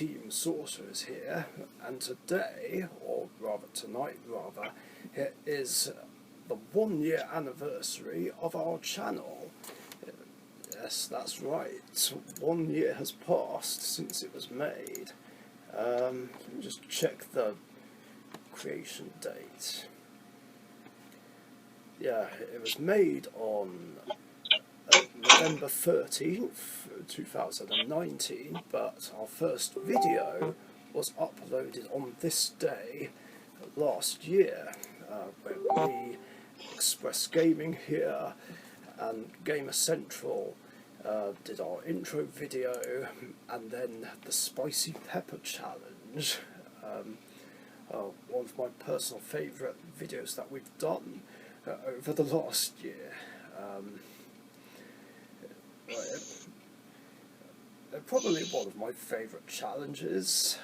Team Sorcerers here, and today, or rather tonight it is the 1 year anniversary of our channel. Yes, that's right, 1 year has passed since it was made. Let me just check the creation date. Yeah, it was made on November 13th, 2019, but our first video was uploaded on this day last year, when we, Express Gaming here and Gamer Central did our intro video, and then the Spicy Pepper Challenge, one of my personal favourite videos that we've done over the last year. Probably one of my favourite challenges.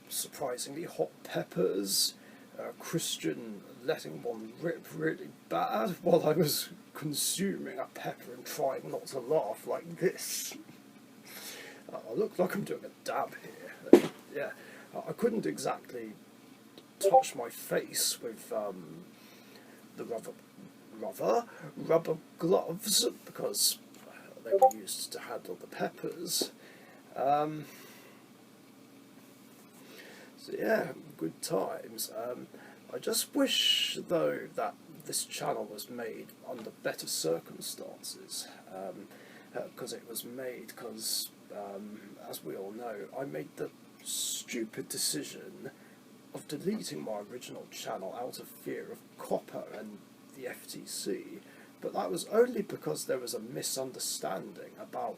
Surprisingly hot peppers, Christian letting one rip really bad while I was consuming a pepper and trying not to laugh like this. I look like I'm doing a dab here. Yeah, I couldn't exactly touch my face with the rubber gloves because they were used to handle the peppers. So yeah, good times. I just wish though that this channel was made under better circumstances, because it was made because, as we all know, I made the stupid decision of deleting my original channel out of fear of copper and the FTC, but that was only because there was a misunderstanding about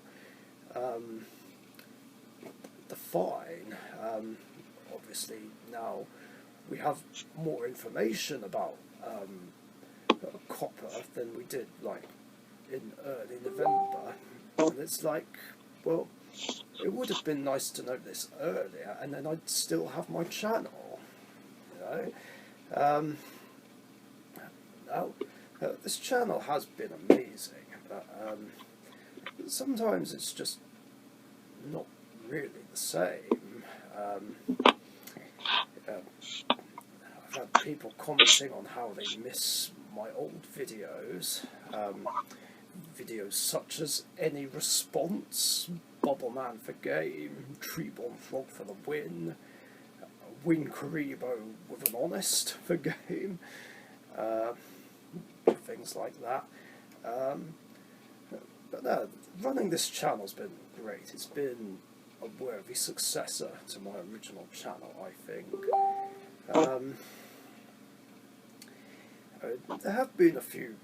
the fine. Obviously now we have more information about copper than we did like in early November, and it's like, well, it would have been nice to know this earlier, and then I'd still have my channel, you know. Now, this channel has been amazing, but sometimes it's just not really the same. I've had people commenting on how they miss my old videos, videos such as Any Response, Bubble Man for Game, Treeborn Frog for the Win, Win Karibo with an Honest for Game, things like that. But running this channel's been great. It's been a worthy successor to my original channel, I think. There have been a few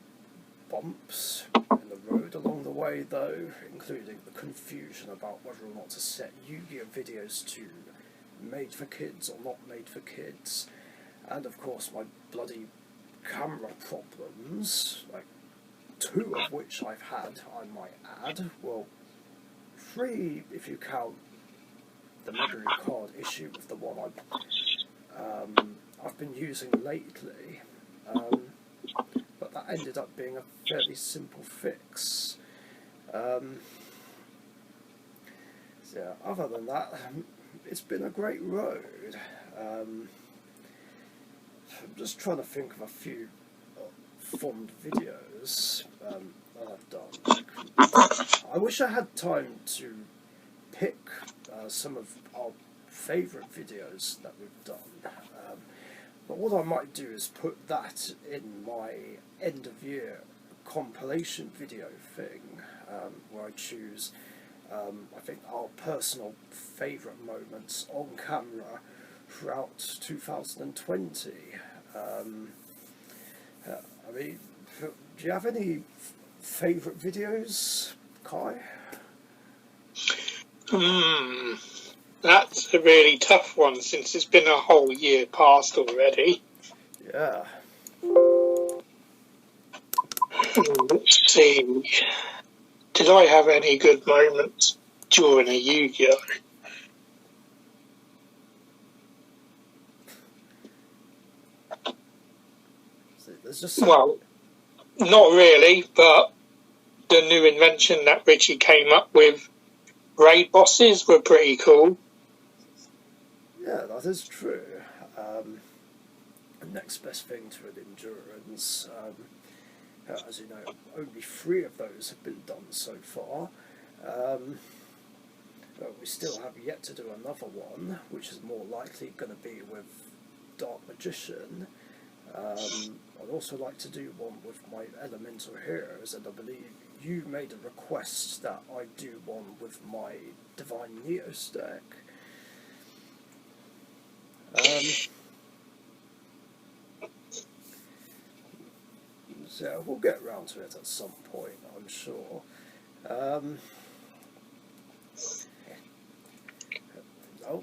bumps in the road along the way though, including the confusion about whether or not to set Yu-Gi-Oh videos to made for kids or not made for kids, and of course my bloody camera problems, like 2 of which I've had, I might add. Well, 3 if you count the memory card issue with the one I've been using lately, but that ended up being a fairly simple fix. So yeah, other than that, it's been a great road. I'm just trying to think of a few fond videos that I've done. I wish I had time to pick some of our favourite videos that we've done, but what I might do is put that in my end of year compilation video thing, where I choose I think our personal favourite moments on camera throughout 2020. I mean, do you have any favourite videos, Kai? That's a really tough one since it's been a whole year past already. Yeah. Let's see. Did I have any good moments during a Yu-Gi-Oh? There's just some... Well, not really, but the new invention that Richie came up with raid bosses were pretty cool. Yeah, that is true. Next best thing to an endurance. As you know, only 3 of those have been done so far. But we still have yet to do another one, which is more likely going to be with Dark Magician. I'd also like to do one with my Elemental Heroes, and I believe you made a request that I do one with my Divine Neos deck. So we'll get around to it at some point, I'm sure.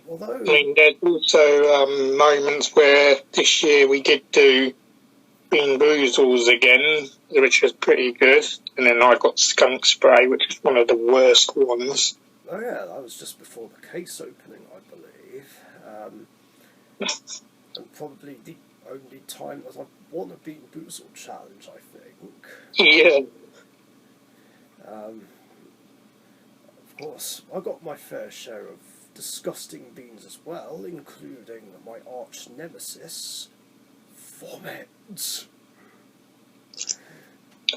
Although, I mean, there's also moments where this year we did do Bean Boozles again, which was pretty good, and then I got Skunk Spray, which is one of the worst ones. oh yeah, that was just before the case opening, I believe. And probably the only time that I've won a Bean Boozled challenge, I think. Yeah. Of course, I got my fair share of disgusting beans as well, including my arch nemesis, Vomit.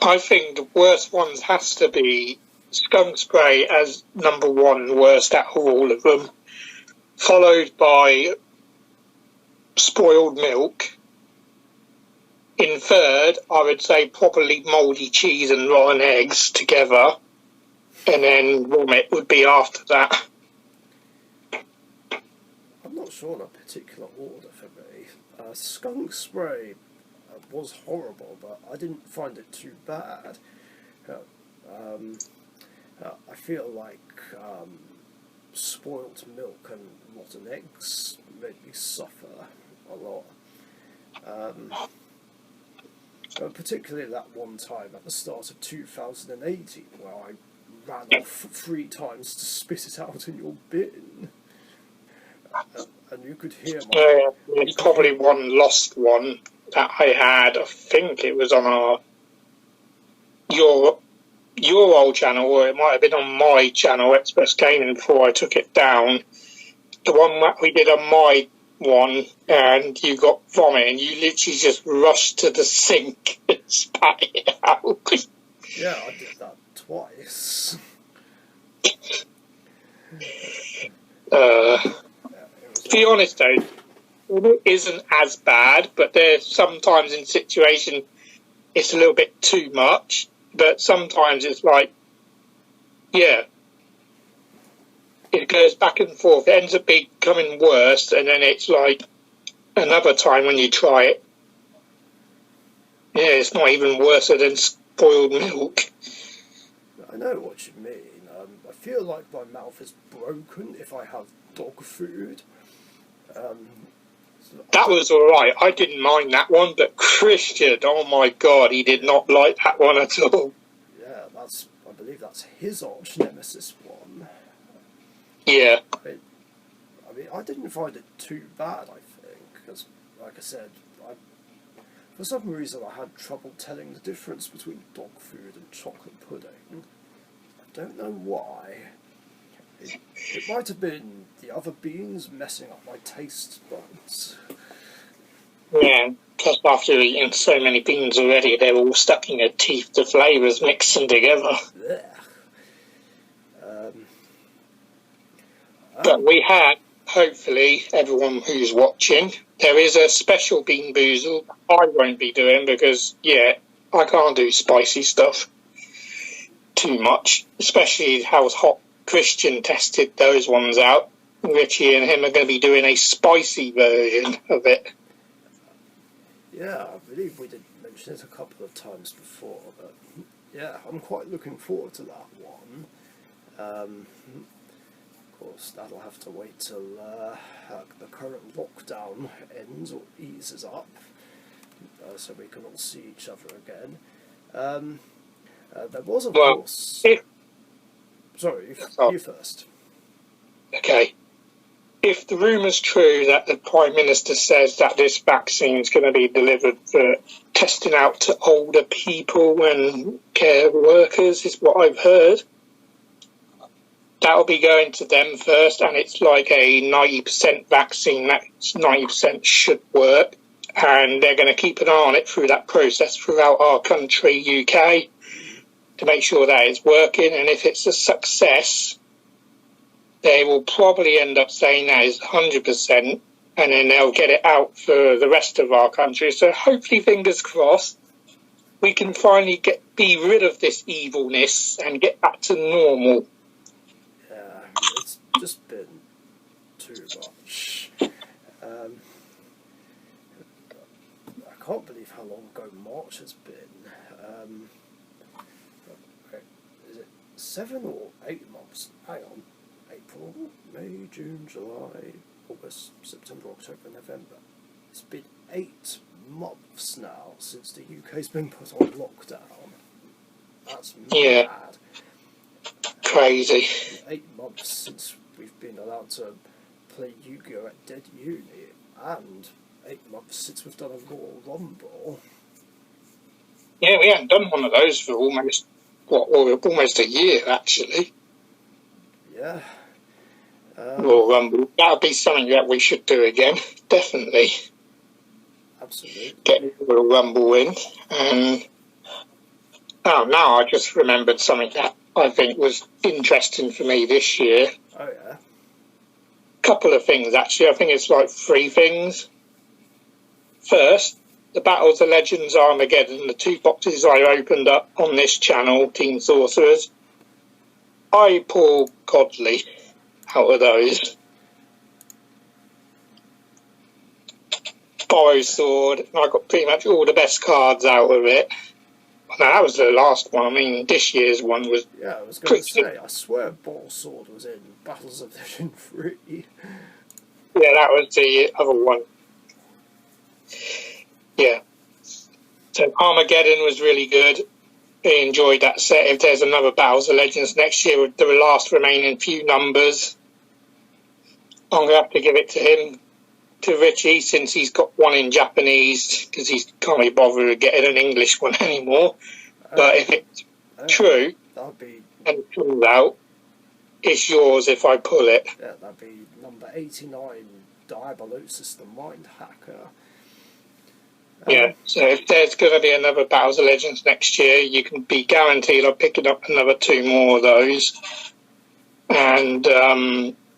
I think the worst ones has to be Skunk Spray as number 1 worst out of all of them, followed by Spoiled Milk. In third, I would say probably Mouldy Cheese and Rotten Eggs together, and then Vomit would be after that. I'm not sure in a particular order for me. Skunk Spray was horrible, but I didn't find it too bad. I feel like Spoiled Milk and Rotten Eggs made me suffer a lot. Particularly that one time at the start of 2018 where I ran off 3 times to spit it out in your bin. And you could hear my... It's probably one lost one that I had. I think it was on your old channel, or it might have been on my channel, Express Gaming, before I took it down. The one that we did on my one, and you got vomit, and you literally just rushed to the sink and spat it out. Yeah, I did that twice. To be honest though, it isn't as bad, but there's sometimes in situation it's a little bit too much, but sometimes it's like, yeah, it goes back and forth. It ends up becoming worse, and then it's like another time when you try it, yeah, it's not even worse than Spoiled Milk. I know what you mean. I feel like my mouth is broken if I have dog food. That was alright. I didn't mind that one, but Christian, oh my god, he did not like that one at all. Yeah, I believe that's his arch nemesis one. Yeah. I mean, I didn't find it too bad, I think, because, like I said, for some reason I had trouble telling the difference between dog food and chocolate pudding. I don't know why. It might have been the other beans messing up my taste buds. Yeah, plus after eating so many beans already, they're all stuck in your teeth, the flavours mixing together. But we had, hopefully, everyone who's watching, there is a special Bean Boozle I won't be doing because, yeah, I can't do spicy stuff too much, especially how hot Christian tested those ones out. Richie and him are going to be doing a spicy version of it. Yeah, I believe we did mention it a couple of times before, but yeah, I'm quite looking forward to that one. Of course, that'll have to wait till the current lockdown ends or eases up, so we can all see each other again. There was, of course... Sorry, you first. Okay. If the rumour's true that the Prime Minister says that this vaccine is going to be delivered for testing out to older people and care workers, is what I've heard, that'll be going to them first, and it's like a 90% vaccine. That 90% should work, and they're going to keep an eye on it through that process throughout our country, UK, to make sure that it's working. And if it's a success, they will probably end up saying that is 100%, and then they'll get it out for the rest of our country. So hopefully, fingers crossed, we can finally be rid of this evilness and get back to normal. Yeah, it's just been too much. I can't believe how long ago March has been. Is it 7 or 8 months? Hang on. April, May, June, July, August, September, October, November. It's been 8 months now since the UK's been put on lockdown. That's mad. Crazy. 8 months since we've been allowed to play Yu-Gi-Oh! At Dead Uni, and 8 months since we've done a Royal Rumble. Yeah, we haven't done one of those for almost a year, actually. Yeah. Royal Rumble. That would be something that we should do again, definitely. Absolutely. Get a Royal Rumble in. And now I just remembered something that I think was interesting for me this year. Oh, yeah. Couple of things, actually. I think it's like 3 things. First, the Battles of Legends Armageddon, the 2 boxes I opened up on this channel, Team Sorcerers. I pulled Godly out of those. Borrow Sword, and I got pretty much all the best cards out of it. Now, that was the last one. I mean, this year's one was... Yeah, I was going to say, I swear Borrow Sword was in Battles of Legend 3. Yeah, that was the other one. Yeah. So Armageddon was really good. I enjoyed that set. If there's another Battles of Legends next year with the last remaining few numbers, I'm going to have to give it to him, to Richie, since he's got one in Japanese, because he can't be bothered with getting an English one anymore. But if it's true, and it comes out, it's yours if I pull it. Yeah, that'd be number 89, Diabolosis, the Mind Hacker. Yeah, so if there's going to be another Battles of Legends next year, you can be guaranteed I'm picking up another 2 more of those. And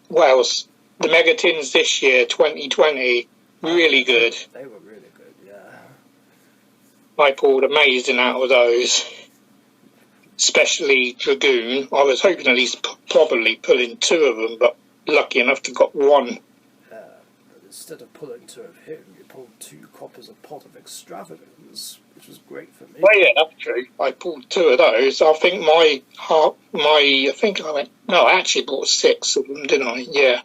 what else? The Megatins this year, 2020, really good. They were really good, yeah. I pulled amazing out of those, especially Dragoon. I was hoping at least probably pulling 2 of them, but lucky enough to got 1. Instead of pulling 2 of him, you pulled 2 copies of Pot of Extravagance, which was great for me. Well, yeah, that's true. I pulled 2 of those. I think I actually bought 6 of them, didn't I? Yeah.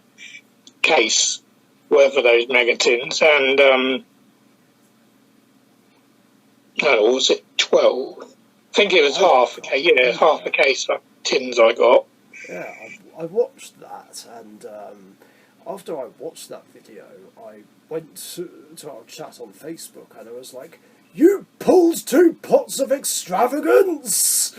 Case, whatever those Megatins, and was it 12? I think it was half a case. Yeah, half a case of tins I got. Yeah, I watched that, and after I watched that video, I went to our chat on Facebook, and I was like, "You pulled 2 pots of extravagance!"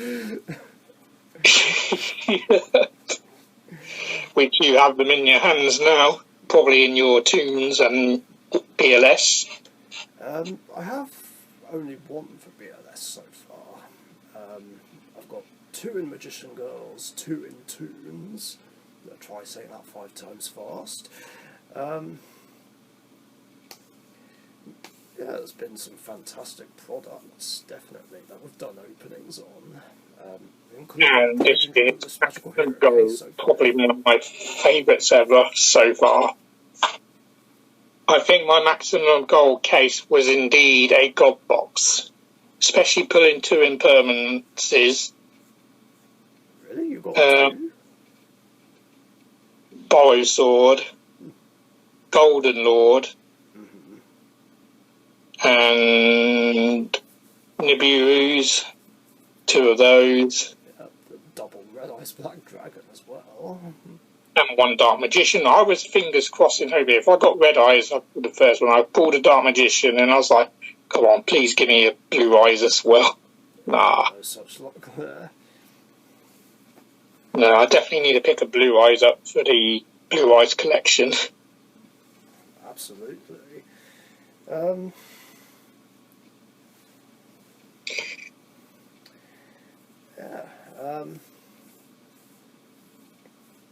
Which you have them in your hands now, probably in your tunes and BLS. I have only 1 for BLS so far. I've got 2 in Magician Girls, 2 in tunes. I'll try saying that 5 times fast. Yeah, there's been some fantastic products, definitely, that we've done openings on. And this is probably one of my favourites ever so far. I think my maximum gold case was indeed a God box, especially pulling 2 impermanences. Really? You got 2? Borrow Sword, Golden Lord, and Nibiru's, 2 of those. Yeah, the double Red Eyes Black Dragon as well. And 1 Dark Magician. I was fingers crossing over. If I got Red Eyes, I pulled the first one. I pulled a Dark Magician, and I was like, come on, please give me a Blue Eyes as well. Nah. No such luck there. No, I definitely need to pick a Blue Eyes up for the Blue Eyes collection. Absolutely. Yeah.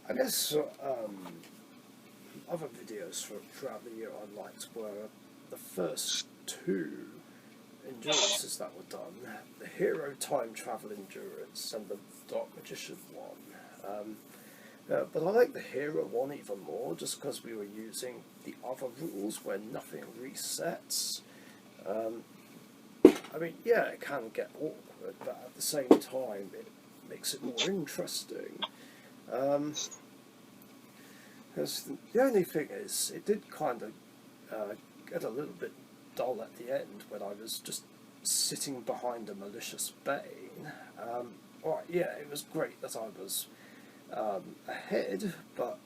I guess other videos throughout the year I liked were the first two endurances that were done, the Hero Time Travel Endurance and the Dark Magician one. But I like the Hero one even more just because we were using the other rules where nothing resets. I mean, yeah, it can get awkward, but at the same time it makes it more interesting. Because the only thing is, it did kind of get a little bit dull at the end when I was just sitting behind a malicious Bane. Alright, yeah, it was great that I was ahead, but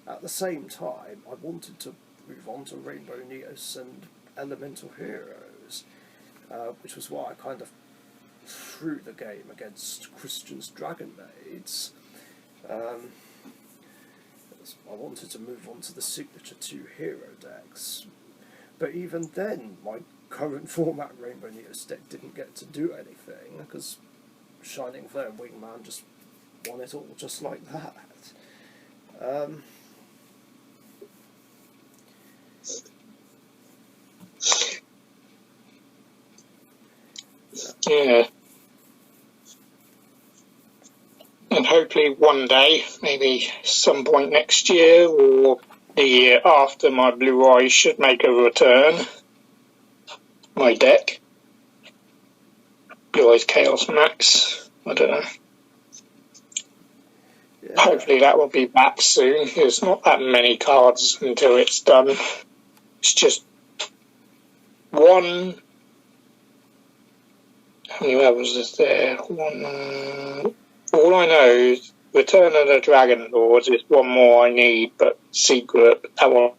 at the same time, I wanted to move on to Rainbow Neos and Elemental Heroes, which was why I kind of threw the game against Christian's Dragon Maids. I wanted to move on to the Signature 2 hero decks, but even then, my current format Rainbow Neos deck didn't get to do anything, because Shining Flare and Wingman just won it all just like that. Yeah. And hopefully one day, maybe some point next year or the year after, my Blue Eyes should make a return. My deck. Blue Eyes Chaos Max. I don't know. Yeah. Hopefully that will be back soon. There's not that many cards until it's done. It's just one. How many levels is there? One. All I know is Return of the Dragon Lords is one more I need, but secret. That one.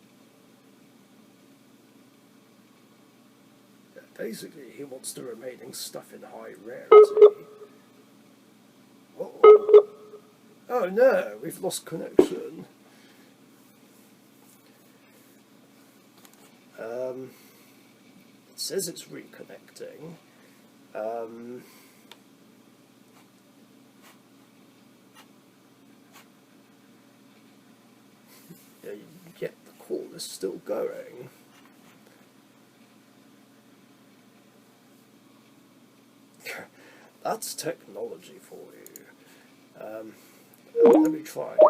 Basically, he wants the remaining stuff in high rarity. Uh-oh. Oh no, we've lost connection. It says it's reconnecting. Yeah, yet the call is still going. That's technology for you. Let me try again.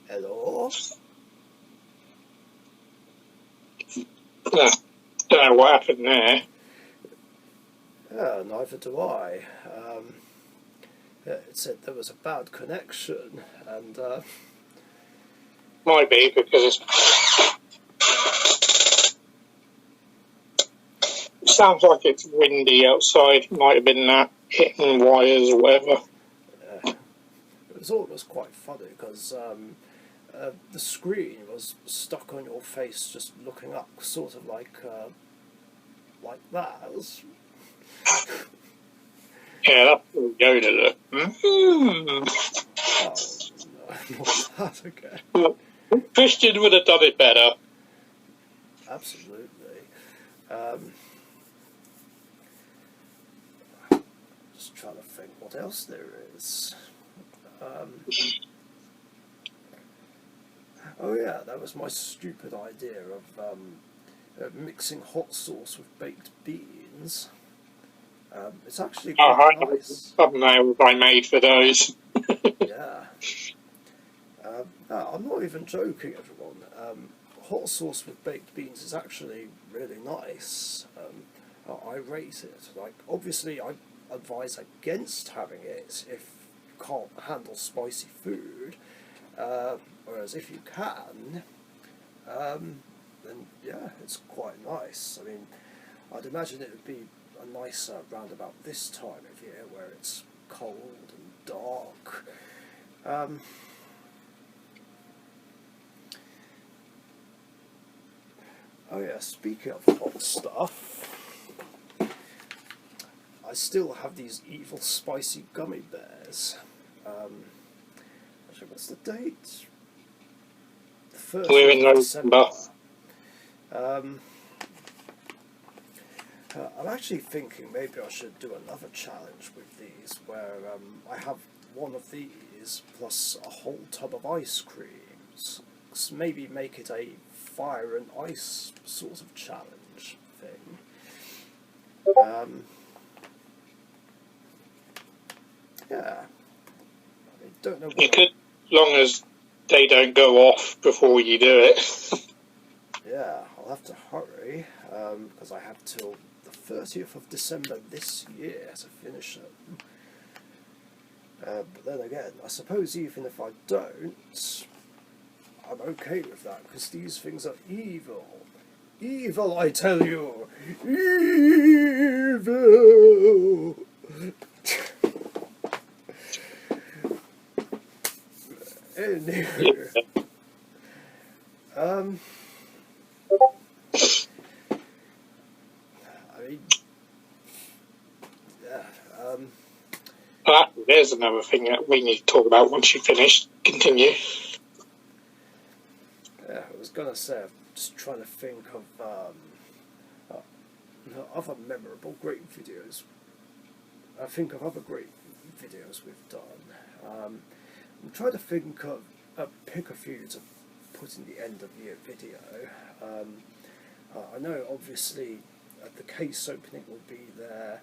Hello? No, don't know what happened there. Yeah, neither do I. It said there was a bad connection, and Might be because it sounds like it's windy outside. Might have been that hitting wires or whatever. it was almost quite funny because the screen was stuck on your face, just looking up, sort of like that. It was... Yeah, that's what Yoda look. Oh no, not that again. Christian would have done it better. Absolutely. Just trying to think what else there is. Oh yeah, that was my stupid idea of mixing hot sauce with baked beans. It's actually quite nice. Thumbnails I made for those. Yeah. No, I'm not even joking, everyone. Hot sauce with baked beans is actually really nice. I rate it. Like, obviously, I advise against having it if you can't handle spicy food. Whereas if you can, then yeah, it's quite nice. I mean, I'd imagine it would be a nicer round about this time of year where it's cold and dark. Oh yeah, speaking of hot stuff, I still have these evil spicy gummy bears. Actually, what's the date? The 1st We're in of December. November. I'm actually thinking maybe I should do another challenge with these, where I have one of these plus a whole tub of ice creams. So maybe make it a fire and ice sort of challenge thing. Yeah. I don't know. You could, as long as they don't go off before you do it. Yeah, I'll have to hurry because I have till the 30th of December this year to finish them. But then again, I suppose even if I don't, I'm okay with that because these things are evil. Evil, I tell you! Evil! Anyway. I mean, yeah, There's another thing that we need to talk about once you finish. Continue. yeah, I was gonna say, I'm just trying to think of other memorable, great videos. I think of other great videos we've done. I'm trying to think of pick a few to put in the end of year video. I know obviously the case opening will be there.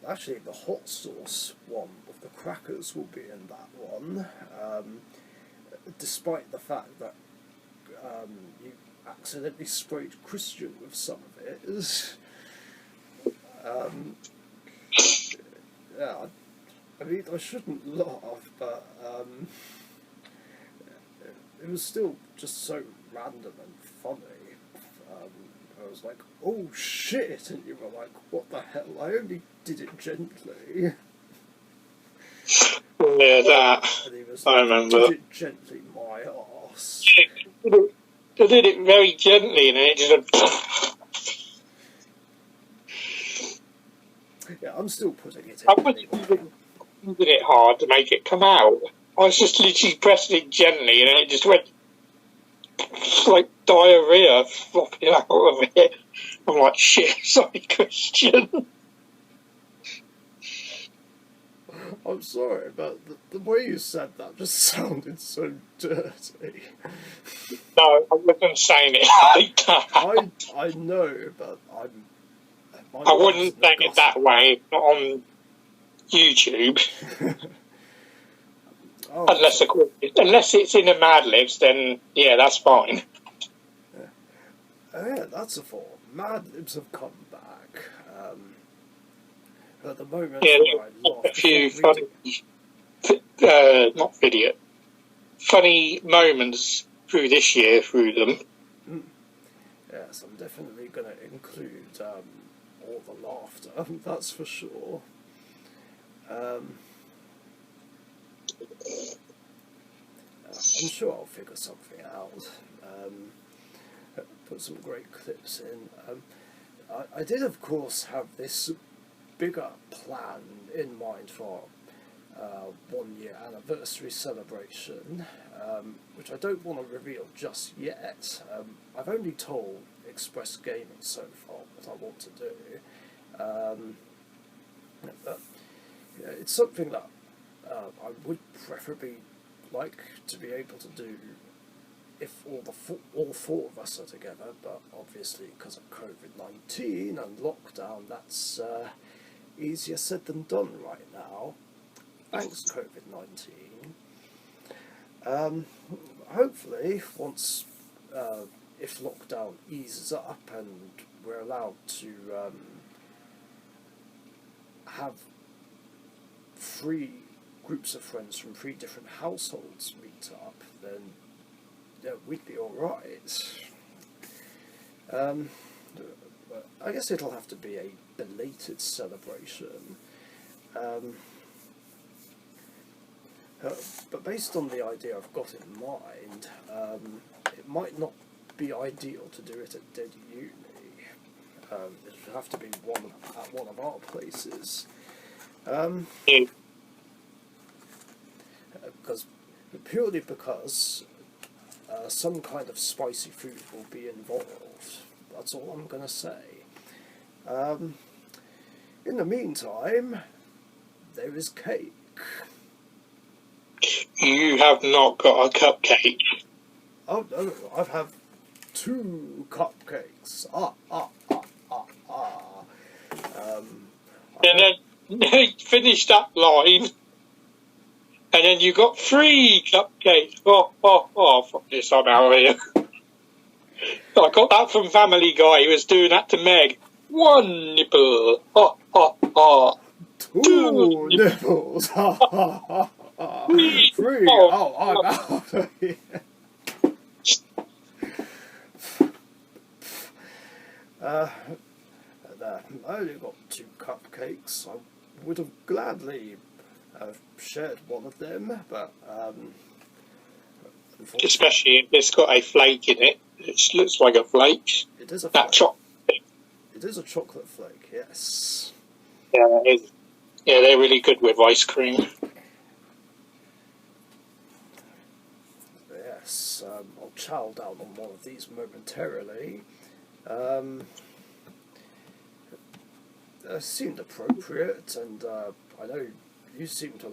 Actually, the hot sauce one with the crackers will be in that one. Despite the fact that you accidentally sprayed Christian with some of it. Yeah, I mean, I shouldn't laugh, but it was still just so random and funny. I was like, oh shit, and you were like, what the hell, I only did it gently. Yeah, that. And he was I like, remember. did it gently, my arse. I did it very gently and it just... Yeah, I'm still putting it I in wasn't anyway. even using it hard to make it come out. I was just literally pressing it gently and it just went like diarrhea flopping out of it. I'm like, shit, sorry, Christian. I'm sorry, but the way you said that just sounded so dirty. No, I wasn't saying it like that. I know, but I wouldn't say it that way, not on YouTube. Oh, unless it's in the Mad Libs, then yeah, that's fine. yeah, that's a thought. Mad Libs have come back. At the moment, Yeah, I laughed a few before funny, not video, funny moments through this year through them. Yes, I'm definitely going to include all the laughter, that's for sure. I'm sure I'll figure something out. Put some great clips in. I did, of course, have this bigger plan in mind for 1 year anniversary celebration, which I don't want to reveal just yet. I've only told Express Gaming so far what I want to do. But yeah, it's something that I would preferably like to be able to do if all four of us are together, but obviously because of COVID-19 and lockdown, that's easier said than done right now. Thanks, COVID-19. Hopefully, once if lockdown eases up and we're allowed to have 3 groups of friends from 3 different households meet up, then yeah, we'd be alright. I guess it'll have to be a belated celebration. But based on the idea I've got in mind, it might not be ideal to do it at Dead Uni. It would have to be at one of our places. Purely because some kind of spicy food will be involved. That's all I'm going to say. In the meantime, there is cake. You have not got a cupcake. Oh no, I have 2 cupcakes. And then finish that line, and then you got 3 cupcakes. Fuck this, I'm out of here. I got that from Family Guy. He was doing that to Meg. 1 nipple. 2 nipples. 3. Oh, I'm out of here. I only got 2 cupcakes. I would have gladly shared one of them, but especially if it's got a flake in it. It looks like a flake. It is a that flake. Chocolate. It is a chocolate flake, yes. Yeah, it is. Yeah, they're really good with ice cream. Yes, I'll chow down on one of these momentarily. Seemed appropriate, and I know you seem to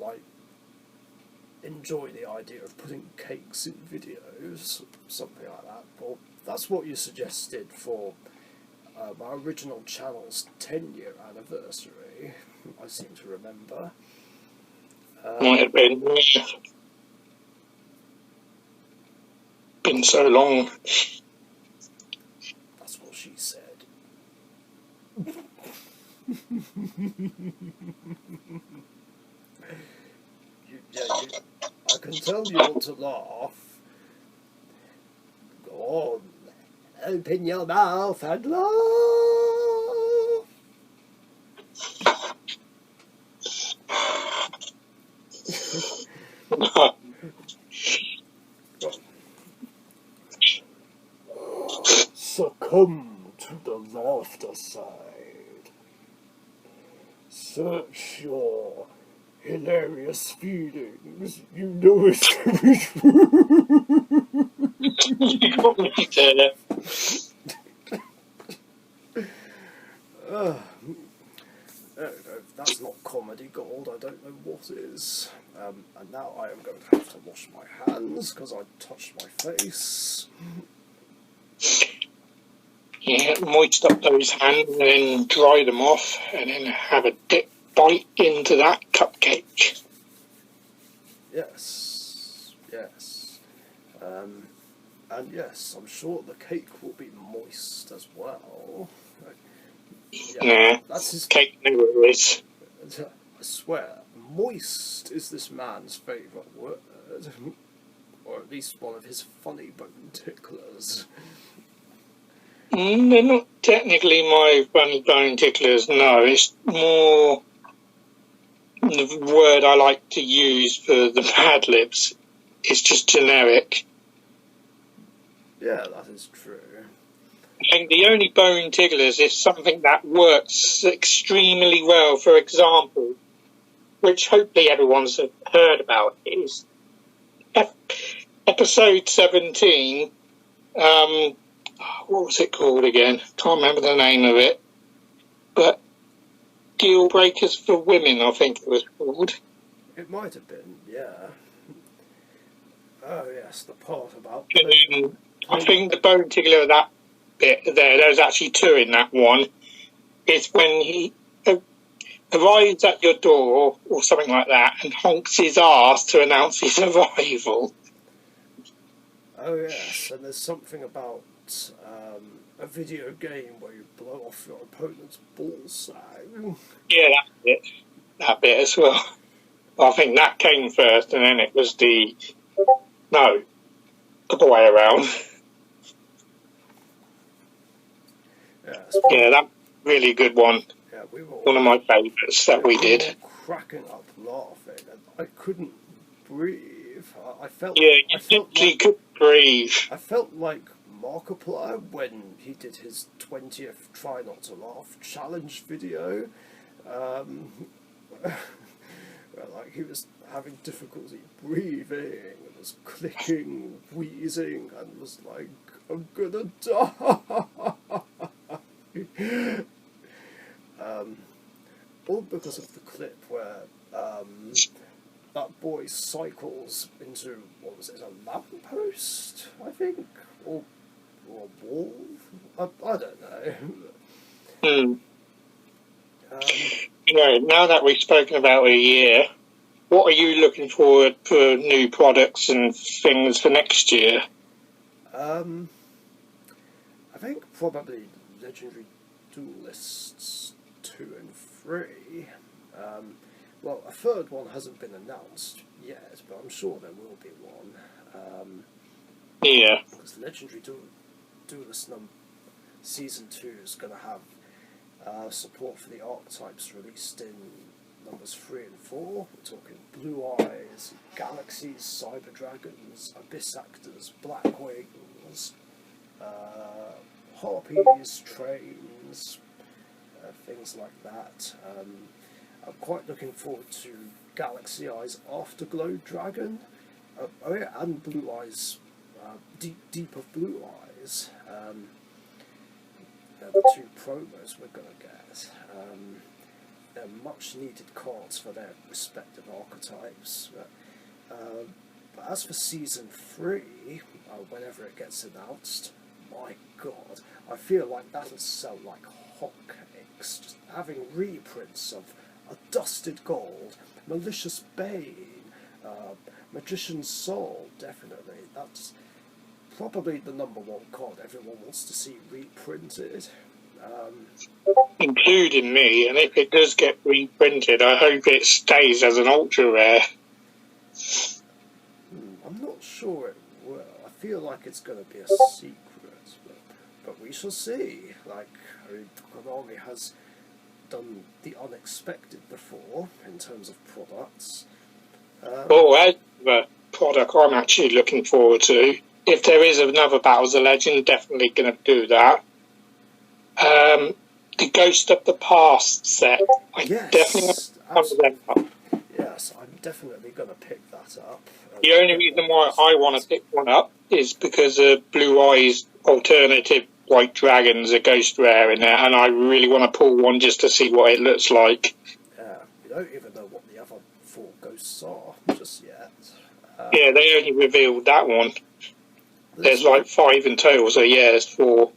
enjoy the idea of putting cakes in videos, something like that. Well, that's what you suggested for my original channel's 10-year anniversary, I seem to remember. Might have been so long. That's what she said. I can tell you want to laugh. Go on, open your mouth and laugh. Succumb to the laughter side. Search your hilarious feelings. You know it's coming If that's not comedy gold, I don't know what is. And now I am going to have to wash my hands because I touched my face. Yeah, moist up those hands and then dry them off and then have a bite into that cupcake. Yes, yes. And yes, I'm sure the cake will be moist as well. Yeah, that's his cake never is. I swear, moist is this man's favourite word. Or at least one of his funny bone ticklers. They're not technically my funny bone ticklers, no. It's more the word I like to use for the Mad Libs. It's just generic. Yeah, that is true. I think the only bone ticklers is something that works extremely well. For example, which hopefully everyone's heard about, is episode 17. What was it called again? Can't remember the name of it. But Deal Breakers for Women, I think it was called. It might have been, yeah. Oh yes, the part about... I think the bone tickler of that bit there's actually 2 in that one, is when he arrives at your door or something like that and honks his arse to announce his arrival. Oh yes, and there's something about a video game where you blow off your opponent's ballsack. Yeah, that bit as well. I think that came first, and then it was the other way around. Yes, yeah, that really good one. Yeah, we were one of my favourites that we did. Cracking up laughing, and I couldn't breathe. I felt. Yeah, I you felt literally like. couldn't breathe. I felt like Markiplier when he did his 20th Try Not to Laugh challenge video. Um, like he was having difficulty breathing and was clicking, wheezing, and was like, "I'm gonna die." All because of the clip where that boy cycles into, what was it, a lamppost, I think, or a wall. I don't know. Hmm. Um, Now that we've spoken about a year, what are you looking forward for new products and things for next year? I think probably Legendary Duelists 2 and 3. Well, a third one hasn't been announced yet, but I'm sure there will be one. Yeah. Because Legendary Duelist Season 2 is going to have support for the archetypes released in numbers 3 and 4. We're talking Blue Eyes, Galaxies, Cyber Dragons, Abyss Actors, Black Wings, Harpies, Trains, things like that. I'm quite looking forward to Galaxy Eyes Afterglow Dragon. Oh yeah, and Blue Eyes, Deep of Blue Eyes. They're the two promos we're going to get. They're much needed cards for their respective archetypes. But as for Season 3, whenever it gets announced, my god, I feel like that'll sell like hotcakes. Just having reprints of A Dusted Gold, Malicious Bane, Magician's Soul, definitely. That's probably the number one card everyone wants to see reprinted. Including me, and if it does get reprinted, I hope it stays as an ultra rare. I'm not sure it will. I feel like it's going to be a secret, but we shall see. Like, I mean, Konami has done the unexpected before in terms of products. As a product I'm actually looking forward to, if there is another Battles of Legend, definitely going to do that. The Ghost of the Past set. Yes, yes, I'm definitely going to pick that up. The only reason why I want to pick one up is because of Blue Eyes alternative White Dragons, a ghost rare in there, and I really want to pull one just to see what it looks like. We don't even know what the other 4 ghosts are just yet. Yeah, they only revealed that one. There's like 5 in total, so yeah, there's 4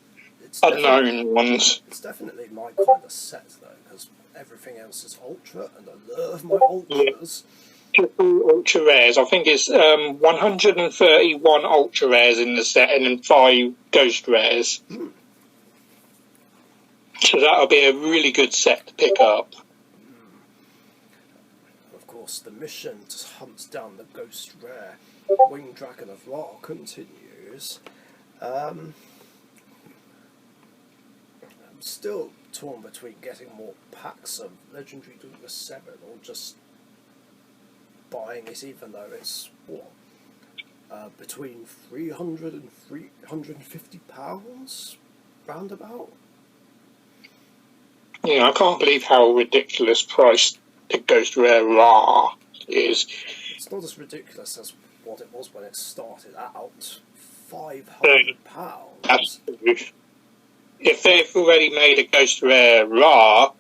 unknown ones. It's definitely my kind of set, though, because everything else is ultra, and I love my ultras. Yeah. Ultra rares. I think it's 131 ultra rares in the set, and then 5 ghost rares. So that'll be a really good set to pick up. Of course, the mission to hunt down the ghost rare Winged Dragon of Ra continues. I'm still torn between getting more packs of Legendary Duelist 7 or just buying it, even though it's between £300 and £350 roundabout. Yeah, I can't believe how ridiculous priced the Ghost Rare Ra is. It's not as ridiculous as what it was when it started out. £500. Absolutely. If they've already made a Ghost Rare Ra,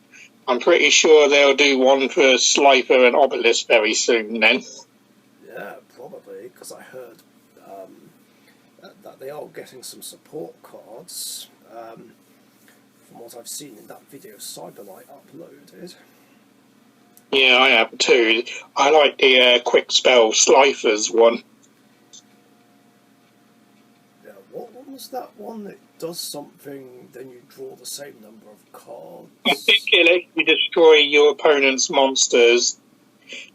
I'm pretty sure they'll do one for Slifer and Obelisk very soon then. Yeah, probably, because I heard that they are getting some support cards. From what I've seen in that video Cyberlight uploaded. Yeah, I have too. I like the Quick Spell Slifers one. Yeah, what one was that one that does something, then you draw the same number of cards? I think it lets you destroy your opponent's monsters,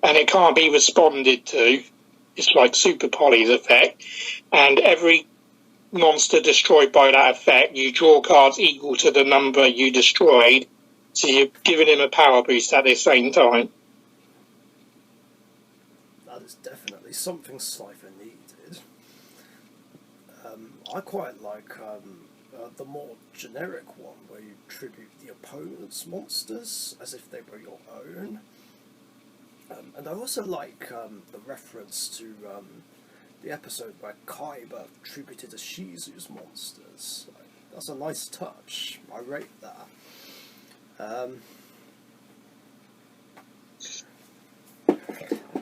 and it can't be responded to. It's like Super Poly's effect, and every monster destroyed by that effect, you draw cards equal to the number you destroyed, so you're giving him a power boost at the same time. That is definitely something Slifer needed. I quite like the more generic one, where you tribute the opponent's monsters as if they were your own. And I also like the reference to the episode where Kaiba tributed Shizu's monsters. Like, that's a nice touch. I rate that.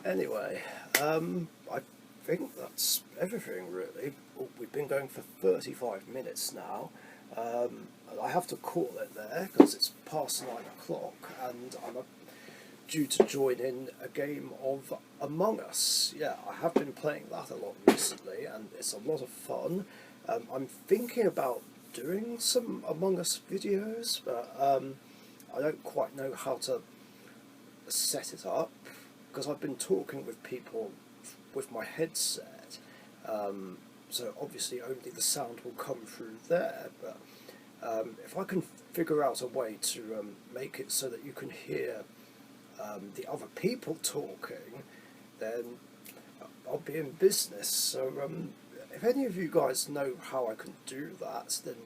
Anyway, I think that's everything really. We've been going for 35 minutes now. I have to call it there because it's past 9 o'clock and I'm due to join in a game of Among Us. Yeah, I have been playing that a lot recently and it's a lot of fun. I'm thinking about doing some Among Us videos, but I don't quite know how to set it up because I've been talking with people with my headset, so obviously only the sound will come through there, but if I can figure out a way to make it so that you can hear the other people talking, then I'll be in business. So if any of you guys know how I can do that, then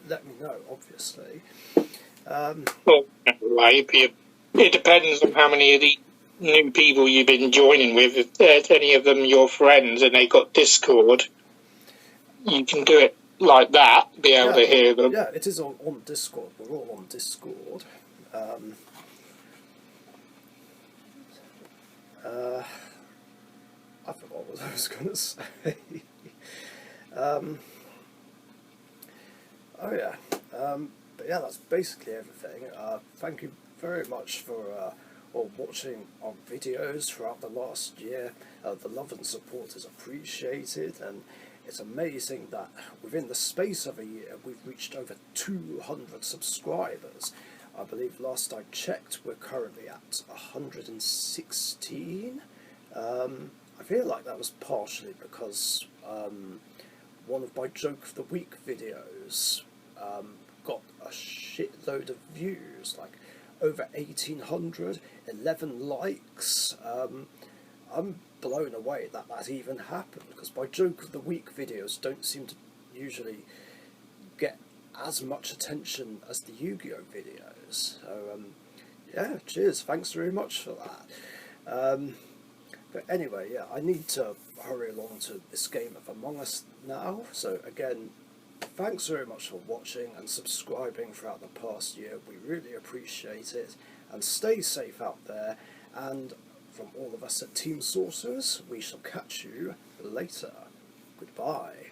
let me know, obviously. Well, it depends on how many of the new people you've been joining with. If any of them your friends and they got Discord, you can do it like that, be able to hear them. Yeah, it is on Discord. We're all on Discord. I forgot what I was going to say. Oh yeah. But yeah, that's basically everything. Thank you very much for watching our videos throughout the last year. The love and support is appreciated, and it's amazing that within the space of a year we've reached over 200 subscribers. I believe last I checked we're currently at 116. I feel like that was partially because one of my Joke of the Week videos got a shitload of views, like over 1,800, 11 likes. I'm blown away that even happened, because my Joke of the Week videos don't seem to usually get as much attention as the Yu-Gi-Oh videos. So yeah, cheers, thanks very much for that. But anyway, yeah, I need to hurry along to this game of Among Us now. So again, thanks very much for watching and subscribing throughout the past year. We really appreciate it. And stay safe out there. And from all of us at Team Sorcerers, we shall catch you later. Goodbye.